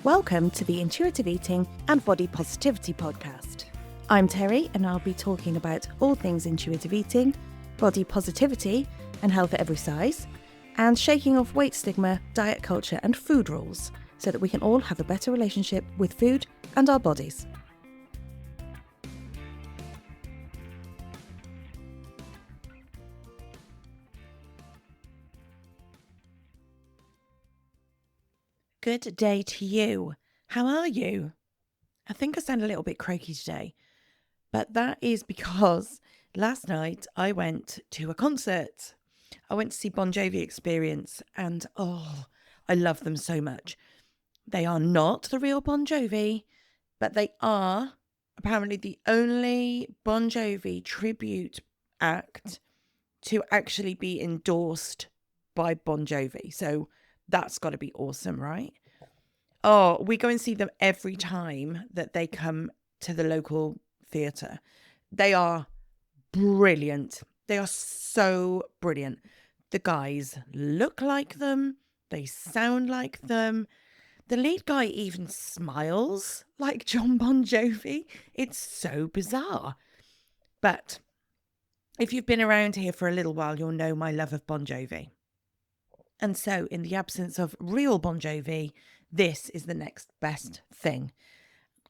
Welcome to the Intuitive Eating and Body Positivity podcast. I'm Terry and I'll be talking about all things intuitive eating, body positivity and health at every size, and shaking off weight stigma, diet culture and food rules so that we can all have a better relationship with food and our bodies. Good day to you. How are you? I think I sound a little bit croaky today, but that is because last night I went to a concert. I went to see Bon Jovi Experience and I love them so much. They are not the real Bon Jovi, but they are apparently the only Bon Jovi tribute act to actually be endorsed by Bon Jovi. So that's got to be awesome, right? Oh, we go and see them every time that they come to the local theatre. They are brilliant. They are so brilliant. The guys look like them. They sound like them. The lead guy even smiles like John Bon Jovi. It's so bizarre. But if you've been around here for a little while, you'll know my love of Bon Jovi. And so, in the absence of real Bon Jovi, this is the next best thing.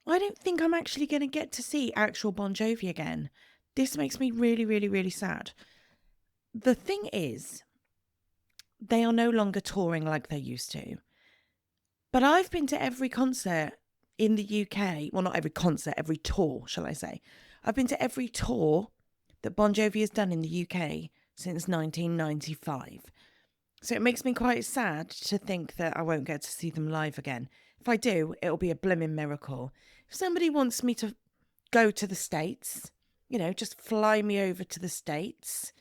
I don't think I'm actually going to get to see actual Bon Jovi again. This makes me really, really, really sad. The thing is, they are no longer touring like they used to. But I've been to every concert in the UK. Well, not every concert, every tour, shall I say. I've been to every tour that Bon Jovi has done in the UK since 1995. So it makes me quite sad to think that I won't get to see them live again. If I do, it'll be a blimmin' miracle. If somebody wants me to go to the States, just fly me over to the States,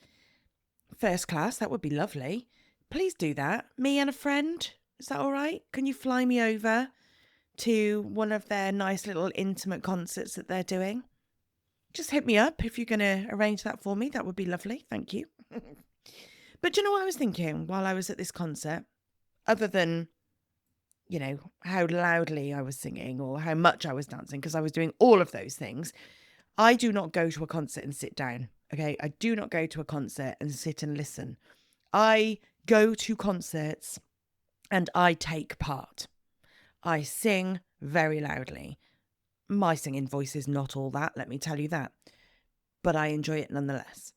first class, that would be lovely. Please do that. Me and a friend, is that all right? Can you fly me over to one of their nice little intimate concerts that they're doing? Just hit me up if you're going to arrange that for me. That would be lovely. Thank you. But do you know what I was thinking while I was at this concert? Other than, how loudly I was singing or how much I was dancing, because I was doing all of those things. I do not go to a concert and sit down, okay? I do not go to a concert and sit and listen. I go to concerts and I take part. I sing very loudly. My singing voice is not all that, let me tell you that. But I enjoy it nonetheless.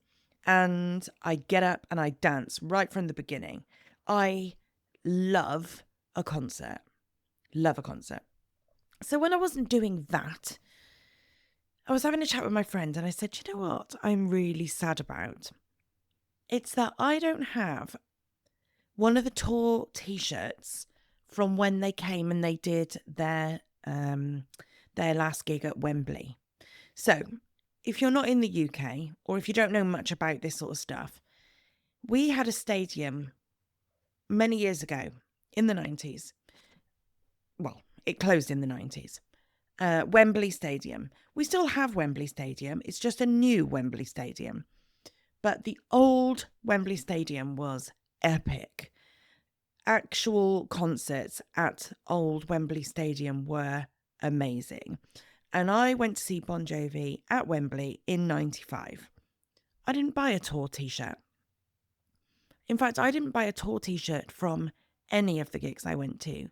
And I get up and I dance right from the beginning. I love a concert. Love a concert. So when I wasn't doing that, I was having a chat with my friend and I said, you know what I'm really sad about? It's that I don't have one of the tour t-shirts from when they came and they did their last gig at Wembley. So if you're not in the UK or if you don't know much about this sort of stuff, we had a stadium many years ago in the 90s. Well, it closed in the 90s. Wembley Stadium. We still have Wembley Stadium. It's just a new Wembley Stadium. But the old Wembley Stadium was epic. Actual concerts at old Wembley Stadium were amazing. And I went to see Bon Jovi at Wembley in 95. I didn't buy a tour t-shirt. In fact, I didn't buy a tour t-shirt from any of the gigs I went to. Do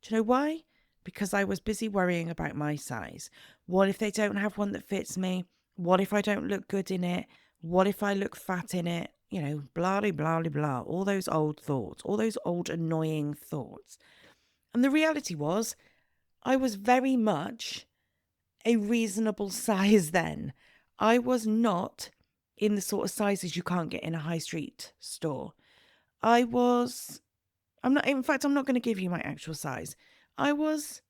you know why? Because I was busy worrying about my size. What if they don't have one that fits me? What if I don't look good in it? What if I look fat in it? Blah, blah, blah, blah. All those old thoughts, all those old annoying thoughts. And the reality was, I was very much a reasonable size then. I was not in the sort of sizes you can't get in a high street store. I'm not going to give you my actual size. I was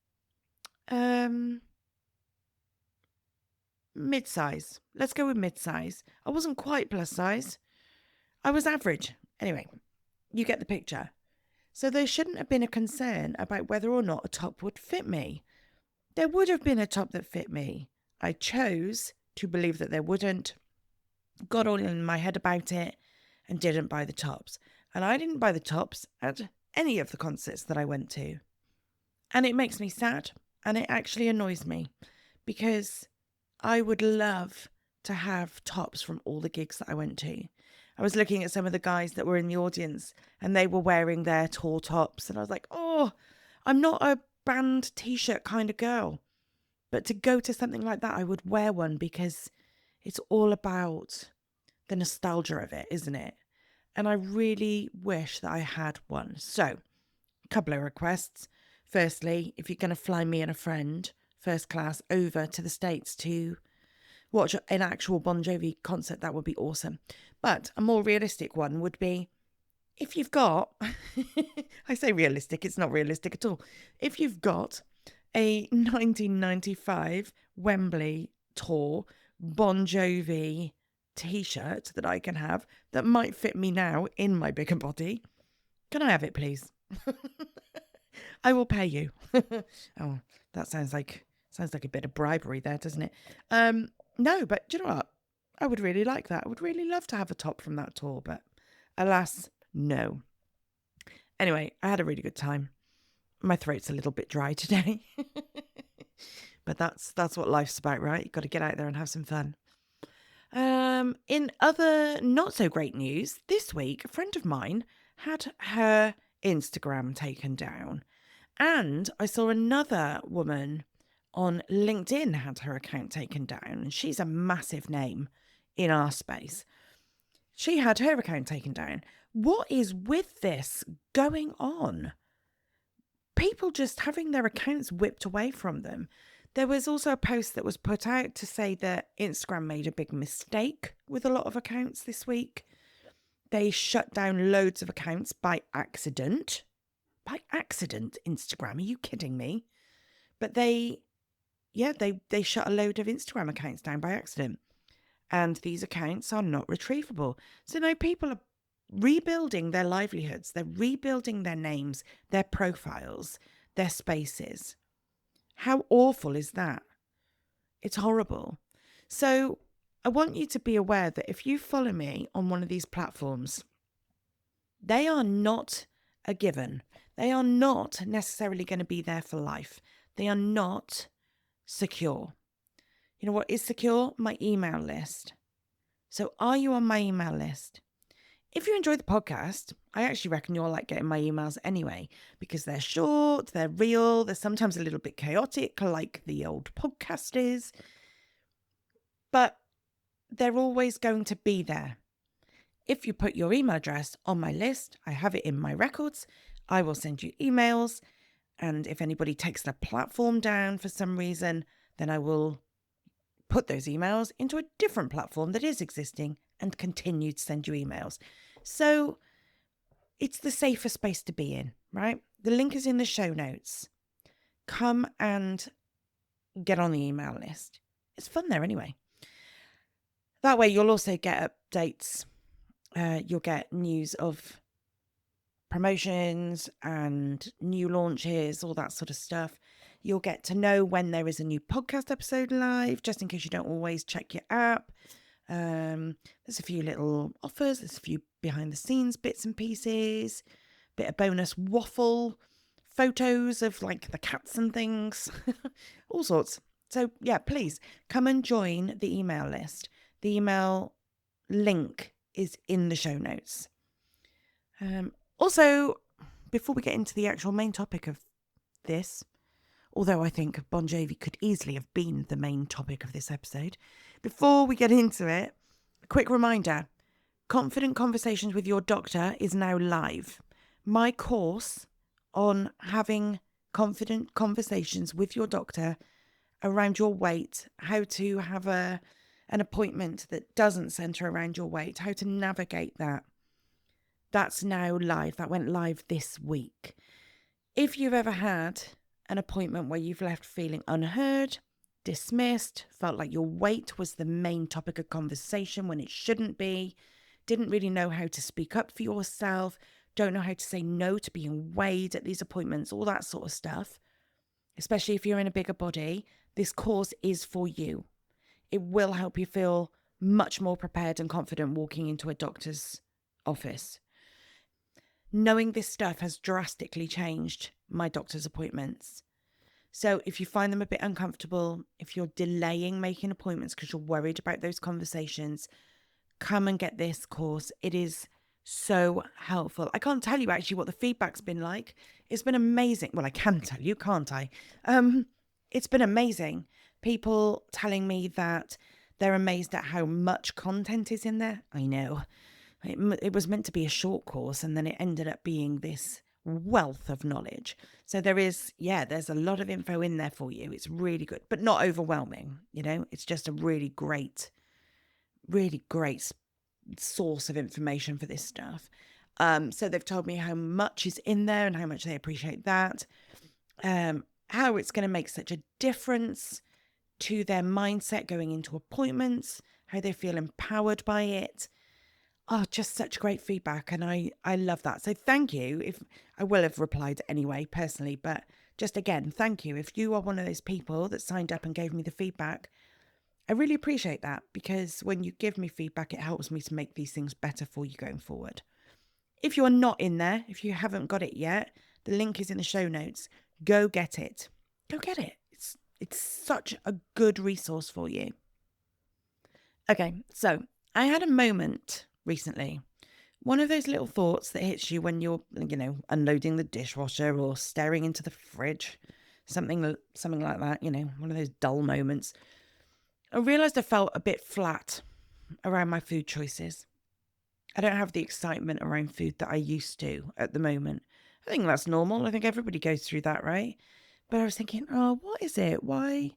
mid-size. Let's go with mid-size. I wasn't quite plus size. I was average. Anyway, you get the picture. So there shouldn't have been a concern about whether or not a top would fit me. There would have been a top that fit me. I chose to believe that there wouldn't, got all in my head about it, and didn't buy the tops. And I didn't buy the tops at any of the concerts that I went to. And it makes me sad, and it actually annoys me, because I would love to have tops from all the gigs that I went to. I was looking at some of the guys that were in the audience, and they were wearing their tour tops, and I was like, oh, I'm not a band t-shirt kind of girl. But to go to something like that, I would wear one, because it's all about the nostalgia of it, isn't it? And I really wish that I had one. So, a couple of requests. Firstly, if you're going to fly me and a friend, first class, over to the States to watch an actual Bon Jovi concert, that would be awesome. But a more realistic one would be, if you've got, I say realistic, it's not realistic at all. If you've got a 1995 Wembley tour Bon Jovi t-shirt that I can have that might fit me now in my bigger body, can I have it, please? I will pay you. Oh, that sounds like a bit of bribery there, doesn't it? No, but do you know what? I would really like that. I would really love to have a top from that tour, but alas, no. Anyway, I had a really good time. My throat's a little bit dry today. But that's what life's about, right? You've got to get out there and have some fun. In other not so great news, this week, a friend of mine had her Instagram taken down. And I saw another woman on LinkedIn had her account taken down. And she's a massive name in our space. She had her account taken down. What is with this going on? People just having their accounts whipped away from them. There was also a post that was put out to say that Instagram made a big mistake with a lot of accounts this week. They shut down loads of accounts by accident. By accident, Instagram? Are you kidding me? But they shut a load of Instagram accounts down by accident. And these accounts are not retrievable. So now people are rebuilding their livelihoods. They're rebuilding their names, their profiles, their spaces. How awful is that? It's horrible. So I want you to be aware that if you follow me on one of these platforms, they are not a given. They are not necessarily going to be there for life. They are not secure. You know what is secure? My email list. So are you on my email list? If you enjoy the podcast, I actually reckon you'll like getting my emails anyway, because they're short, they're real, they're sometimes a little bit chaotic, like the old podcast is. But they're always going to be there. If you put your email address on my list, I have it in my records, I will send you emails. And if anybody takes the platform down for some reason, then I will put those emails into a different platform that is existing and continue to send you emails. So it's the safest space to be in, right? The link is in the show notes. Come and get on the email list. It's fun there anyway. That way you'll also get updates. You'll get news of promotions and new launches, all that sort of stuff. You'll get to know when there is a new podcast episode live, just in case you don't always check your app. There's a few little offers, there's a few behind the scenes bits and pieces, bit of bonus waffle, photos of like the cats and things, all sorts. So yeah, please come and join the email list. The email link is in the show notes. Also, before we get into the actual main topic of this, although I think Bon Jovi could easily have been the main topic of this episode, before we get into it, a quick reminder, Confident Conversations with Your Doctor is now live. My course on having confident conversations with your doctor around your weight, how to have an appointment that doesn't centre around your weight, how to navigate that. That's now live. That went live this week. If you've ever had an appointment where you've left feeling unheard, dismissed, felt like your weight was the main topic of conversation when it shouldn't be, didn't really know how to speak up for yourself, don't know how to say no to being weighed at these appointments, all that sort of stuff, especially if you're in a bigger body, this course is for you. It will help you feel much more prepared and confident walking into a doctor's office. Knowing this stuff has drastically changed my doctor's appointments. So if you find them a bit uncomfortable, if you're delaying making appointments because you're worried about those conversations, come and get this course. It is so helpful. I can't tell you actually what the feedback's been like. It's been amazing. Well, I can tell you, can't I? It's been amazing. People telling me that they're amazed at how much content is in there. I know. It was meant to be a short course, and then it ended up being this wealth of knowledge. So there's a lot of info in there for you. It's really good, but not overwhelming. It's just a really great source of information for this stuff. So they've told me how much is in there and how much they appreciate that. How it's going to make such a difference to their mindset going into appointments, how they feel empowered by it. Oh, just such great feedback. And I love that. So thank you. If I will have replied anyway, personally, but just again, thank you. If you are one of those people that signed up and gave me the feedback, I really appreciate that, because when you give me feedback, it helps me to make these things better for you going forward. If you're not in there, if you haven't got it yet, the link is in the show notes. Go get it. Go get it. It's such a good resource for you. Okay, so I had a moment recently. One of those little thoughts that hits you when you're, unloading the dishwasher or staring into the fridge, something like that, one of those dull moments. I realised I felt a bit flat around my food choices. I don't have the excitement around food that I used to at the moment. I think that's normal. I think everybody goes through that, right? But I was thinking, what is it? Why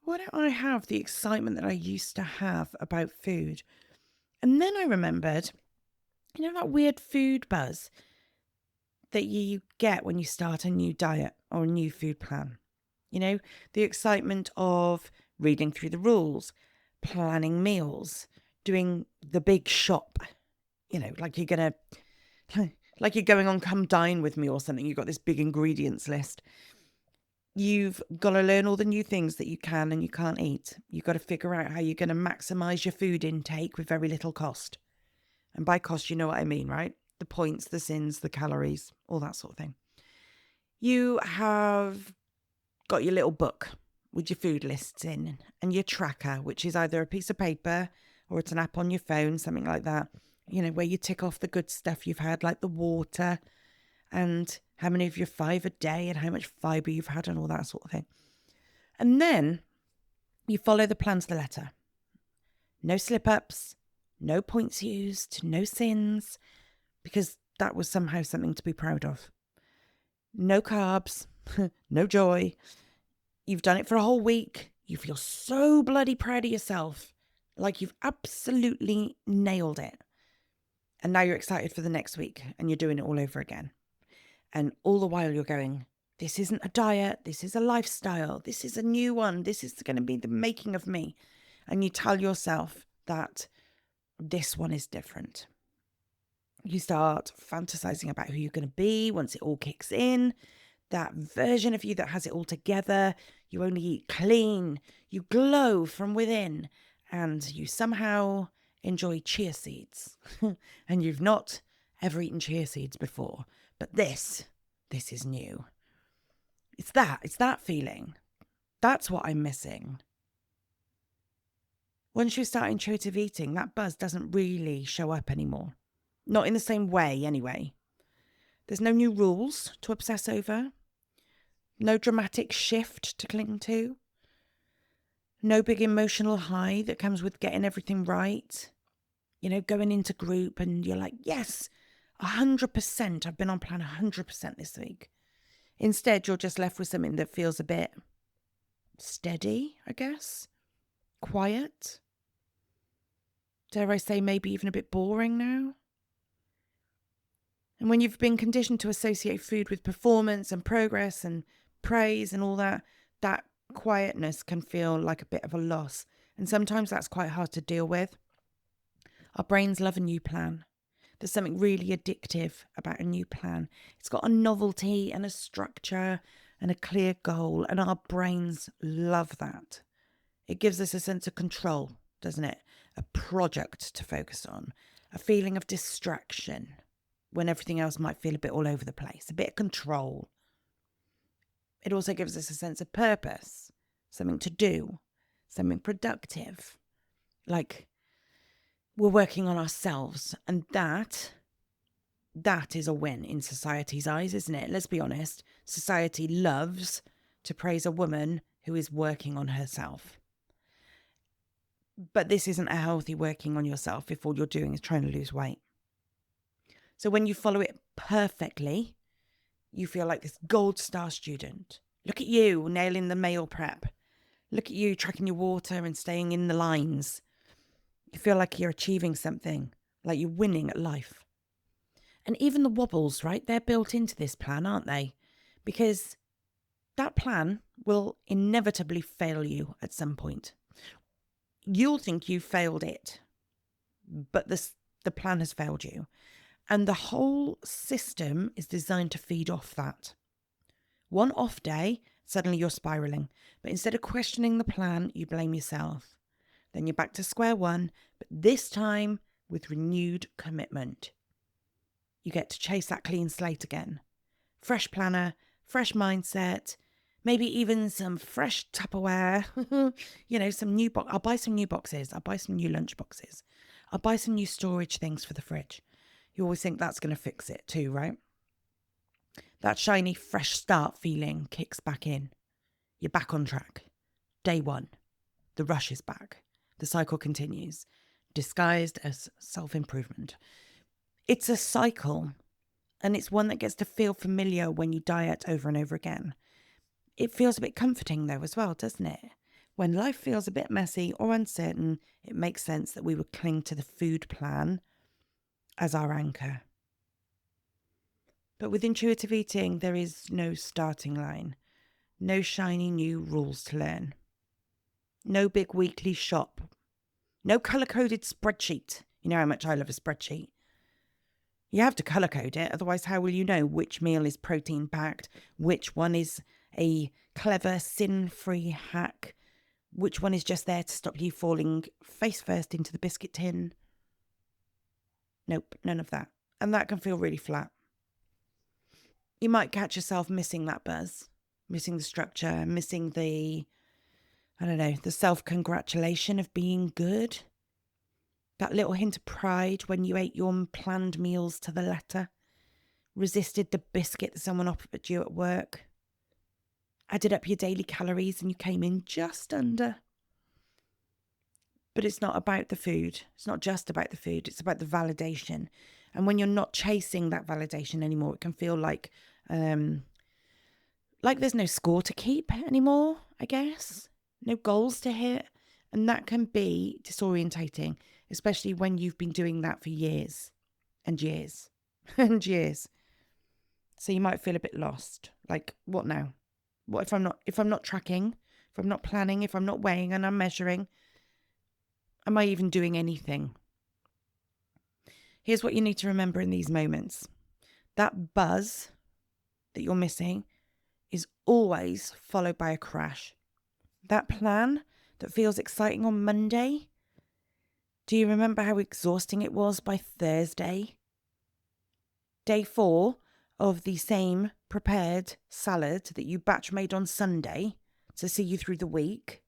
don't I have the excitement that I used to have about food? And then I remembered, that weird food buzz that you get when you start a new diet or a new food plan. The excitement of reading through the rules, planning meals, doing the big shop, like you're going on Come Dine With Me or something. You've got this big ingredients list. You've got to learn all the new things that you can and you can't eat. You've got to figure out how you're going to maximize your food intake with very little cost. And by cost, you know what I mean, right? The points, the sins, the calories, all that sort of thing. You have got your little book with your food lists in and your tracker, which is either a piece of paper or it's an app on your phone, something like that, where you tick off the good stuff you've had, like the water and how many of your 5 a day and how much fibre you've had and all that sort of thing. And then you follow the plan to the letter. No slip-ups, no points used, no sins, because that was somehow something to be proud of. No carbs, no joy. You've done it for a whole week. You feel so bloody proud of yourself, like you've absolutely nailed it. And now you're excited for the next week and you're doing it all over again. And all the while you're going, this isn't a diet, this is a lifestyle, this is a new one, this is going to be the making of me. And you tell yourself that this one is different. You start fantasizing about who you're going to be once it all kicks in, that version of you that has it all together. You only eat clean, you glow from within, and you somehow enjoy chia seeds. And you've not ever eaten chia seeds before. But this is new. It's that feeling. That's what I'm missing. Once you start intuitive eating, that buzz doesn't really show up anymore. Not in the same way, anyway. There's no new rules to obsess over. No dramatic shift to cling to. No big emotional high that comes with getting everything right. Going into group and you're like, yes, 100%. I've been on plan 100% this week. Instead, you're just left with something that feels a bit steady, I guess. Quiet. Dare I say maybe even a bit boring now? And when you've been conditioned to associate food with performance and progress and praise and all that, that quietness can feel like a bit of a loss. And sometimes that's quite hard to deal with. Our brains love a new plan. There's something really addictive about a new plan. It's got a novelty and a structure and a clear goal, and our brains love that. It gives us a sense of control, doesn't it? A project to focus on, a feeling of distraction when everything else might feel a bit all over the place, a bit of control. It also gives us a sense of purpose, something to do, something productive. Like we're working on ourselves, and that is a win in society's eyes, isn't it? Let's be honest. Society loves to praise a woman who is working on herself. But this isn't a healthy working on yourself if all you're doing is trying to lose weight. So when you follow it perfectly, you feel like this gold star student. Look at you nailing the meal prep. Look at you tracking your water and staying in the lines. You feel like you're achieving something, like you're winning at life. And even the wobbles, right? They're built into this plan, aren't they? Because that plan will inevitably fail you at some point. You'll think you failed it, but the plan has failed you. And the whole system is designed to feed off that. One off day, suddenly you're spiraling. But instead of questioning the plan, you blame yourself. Then you're back to square one, but this time with renewed commitment. You get to chase that clean slate again. Fresh planner, fresh mindset, maybe even some fresh Tupperware. Some new I'll buy some new boxes. I'll buy some new lunch boxes. I'll buy some new storage things for the fridge. You always think that's going to fix it too, right? That shiny, fresh start feeling kicks back in. You're back on track. Day one. The rush is back. The cycle continues, disguised as self-improvement. It's a cycle, and it's one that gets to feel familiar when you diet over and over again. It feels a bit comforting, though, as well, doesn't it? When life feels a bit messy or uncertain, it makes sense that we would cling to the food plan as our anchor. But with intuitive eating, there is no starting line, no shiny new rules to learn, no big weekly shop, no colour-coded spreadsheet. You know how much I love a spreadsheet. You have to colour code it, otherwise how will you know which meal is protein packed, which one is a clever sin-free hack, which one is just there to stop you falling face first into the biscuit tin? Nope, none of that. And that can feel really flat. You might catch yourself missing that buzz, missing the structure, missing the self-congratulation of being good. That little hint of pride when you ate your planned meals to the letter, resisted the biscuit that someone offered you at work, added up your daily calories and you came in just under. But it's not about the food. It's not just about the food. It's about the validation. And when you're not chasing that validation anymore, it can feel like there's no score to keep anymore, I guess. No goals to hit. And that can be disorientating, especially when you've been doing that for years and years and years. So you might feel a bit lost. Like, what now? What if I'm not tracking, if I'm not planning, if I'm not weighing and I'm measuring? Am I even doing anything? Here's what you need to remember in these moments. That buzz that you're missing is always followed by a crash. That plan that feels exciting on Monday, do you remember how exhausting it was by Thursday? Day 4 of the same prepared salad that you batch made on Sunday to see you through the week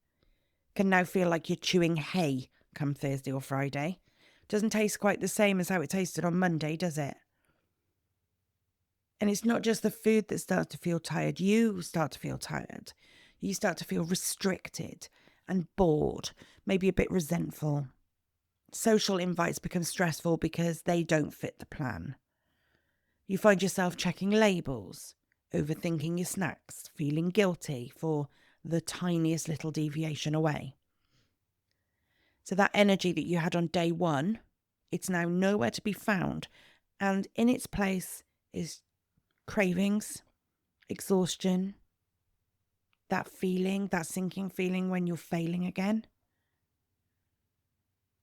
can now feel like you're chewing hay come Thursday or Friday. Doesn't taste quite the same as how it tasted on Monday, does it? And it's not just the food that starts to feel tired. You start to feel tired. You start to feel restricted and bored, maybe a bit resentful. Social invites become stressful because they don't fit the plan. You find yourself checking labels, overthinking your snacks, feeling guilty for the tiniest little deviation away. So that energy that you had on day 1, it's now nowhere to be found. And in its place is cravings, exhaustion, that feeling, that sinking feeling when you're failing again.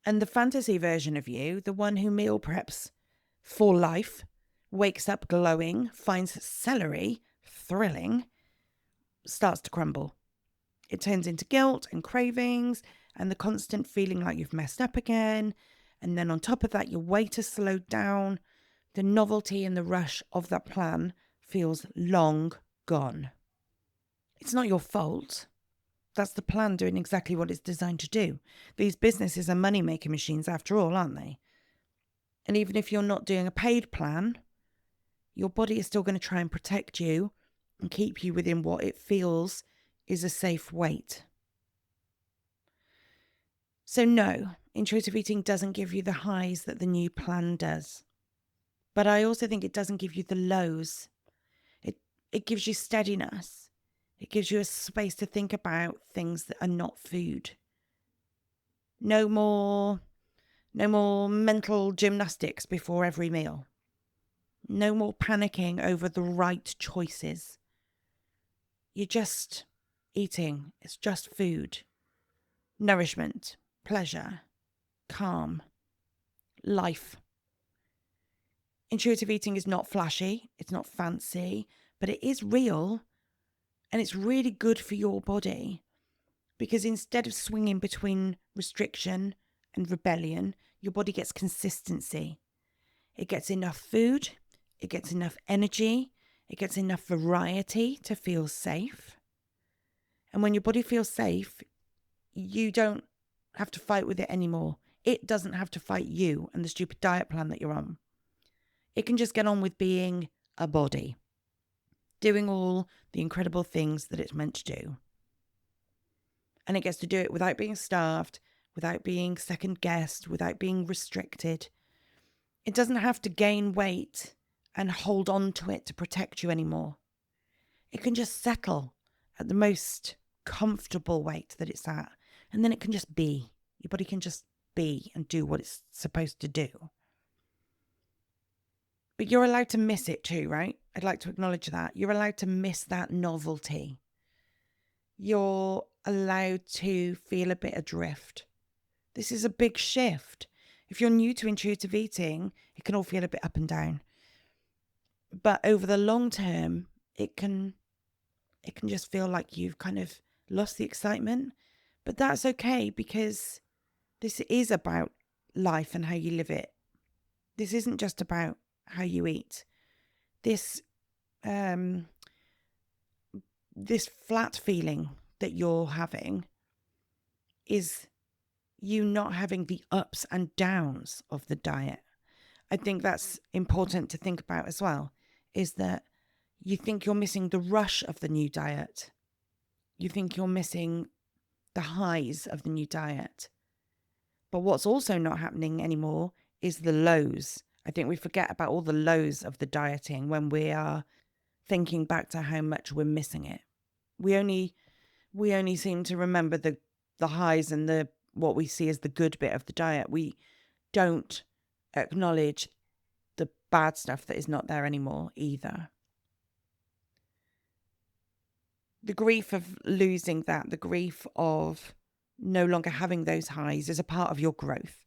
And the fantasy version of you, the one who meal preps for life, wakes up glowing, finds celery thrilling, starts to crumble. It turns into guilt and cravings and the constant feeling like you've messed up again. And then on top of that, your weight has slowed down. The novelty and the rush of that plan feels long gone. It's not your fault. That's the plan doing exactly what it's designed to do. These businesses are money-making machines after all, aren't they? And even if you're not doing a paid plan, your body is still going to try and protect you and keep you within what it feels is a safe weight. So no, intuitive eating doesn't give you the highs that the new plan does. But I also think it doesn't give you the lows. It gives you steadiness. It gives you a space to think about things that are not food. No more mental gymnastics before every meal. No more panicking over the right choices. You're just eating. It's just food. Nourishment, pleasure, calm, life. Intuitive eating is not flashy. It's not fancy, but it is real. And it's really good for your body because instead of swinging between restriction and rebellion, your body gets consistency. It gets enough food. It gets enough energy. It gets enough variety to feel safe. And when your body feels safe, you don't have to fight with it anymore. It doesn't have to fight you and the stupid diet plan that you're on. It can just get on with being a body, doing all the incredible things that it's meant to do. And it gets to do it without being starved, without being second-guessed, without being restricted. It doesn't have to gain weight and hold on to it to protect you anymore. It can just settle at the most comfortable weight that it's at. And then it can just be. Your body can just be and do what it's supposed to do. But you're allowed to miss it too, right? I'd like to acknowledge that. You're allowed to miss that novelty. You're allowed to feel a bit adrift. This is a big shift. If you're new to intuitive eating, it can all feel a bit up and down. But over the long term, it can just feel like you've kind of lost the excitement. But that's okay because this is about life and how you live it. This isn't just about how you eat. This flat feeling that you're having is you not having the ups and downs of the diet. I think that's important to think about as well, is that you think you're missing the rush of the new diet. You think you're missing the highs of the new diet. But what's also not happening anymore is the lows. I think we forget about all the lows of the dieting when we are thinking back to how much we're missing it. We only seem to remember the highs and the what we see as the good bit of the diet. We don't acknowledge the bad stuff that is not there anymore either. The grief of losing that, the grief of no longer having those highs is a part of your growth.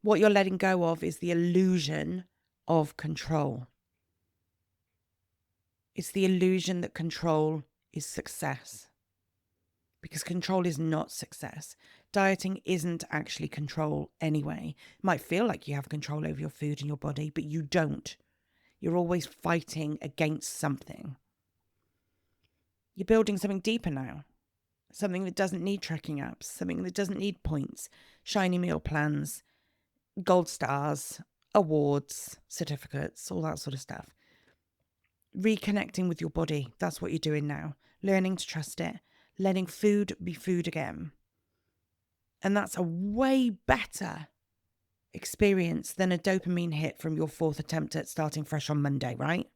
What you're letting go of is the illusion of control. It's the illusion that control is success. Because control is not success. Dieting isn't actually control anyway. It might feel like you have control over your food and your body, but you don't. You're always fighting against something. You're building something deeper now. Something that doesn't need tracking apps. Something that doesn't need points, shiny meal plans, gold stars, awards, certificates, all that sort of stuff. Reconnecting with your body. That's what you're doing now. Learning to trust it. Letting food be food again. And that's a way better experience than a dopamine hit from your fourth attempt at starting fresh on Monday, right?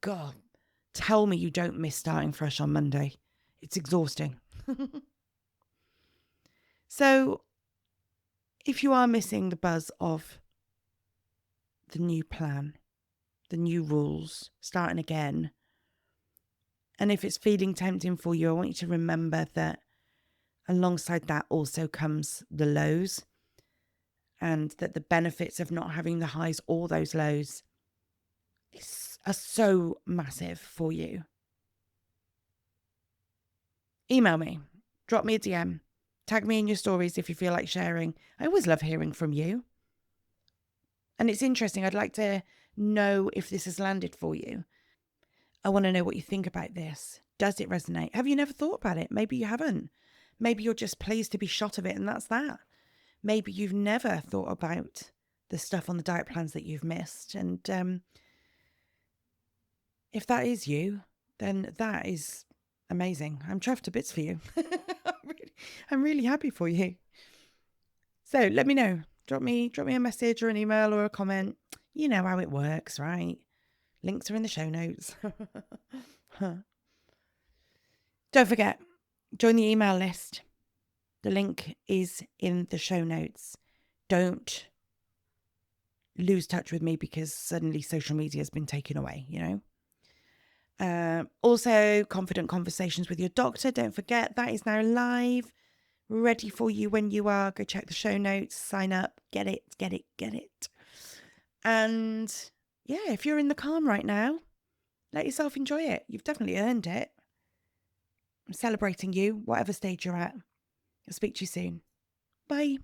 God, tell me you don't miss starting fresh on Monday. It's exhausting. So, if you are missing the buzz of the new plan, the new rules, starting again, and if it's feeling tempting for you, I want you to remember that alongside that also comes the lows, and that the benefits of not having the highs or those lows are so massive for you. Email me, drop me a DM, tag me in your stories if you feel like sharing. I always love hearing from you. And it's interesting. I'd like to know if this has landed for you. I want to know what you think about this. Does it resonate? Have you never thought about it? Maybe you haven't. Maybe you're just pleased to be shot of it and that's that. Maybe you've never thought about the stuff on the diet plans that you've missed. And if that is you, then that is amazing. I'm chuffed to bits for you. I'm really happy for you. So let me know. Drop me a message or an email or a comment. You know how it works, right? Links are in the show notes. Don't forget, join the email list. The link is in the show notes. Don't lose touch with me because suddenly social media has been taken away, Also, Confident Conversations with Your Doctor. Don't forget, that is now live, ready for you when you are. Go check the show notes, sign up, get it. And yeah, if you're in the calm right now, let yourself enjoy it. You've definitely earned it. I'm celebrating you, whatever stage you're at. I'll speak to you soon. Bye.